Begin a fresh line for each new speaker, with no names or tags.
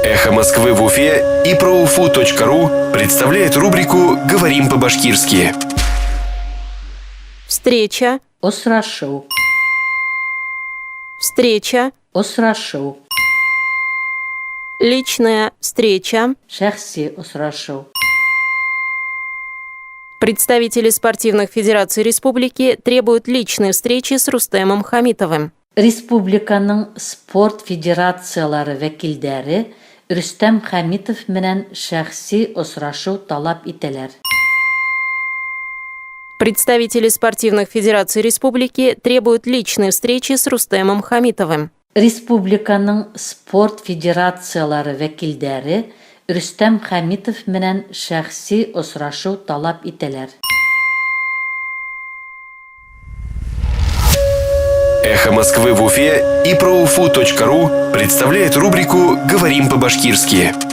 «Эхо Москвы» в Уфе и ProUFU.ru представляет рубрику «Говорим по-башкирски».
Встреча.
Очрашу.
Встреча.
Очрашу.
Личная встреча.
Шахси очрашу.
Представители спортивных федераций республики требуют личной встречи с Рустемом Хамитовым.
Республиканың спорт федерациялары вәкилдәре Рустем Хамитов менән шәхси очрашу талап итәләр.
Представители спортивных федераций республики требуют личной встречи с Рустемом Хамитовым.
Республиканың спорт федерациялары вәкилдәре Рустем Хамитов менән шәхси очрашу талап итәләр.
«Эхо Москвы» в Уфе и ProUFU.ru представляет рубрику «Говорим по-башкирски».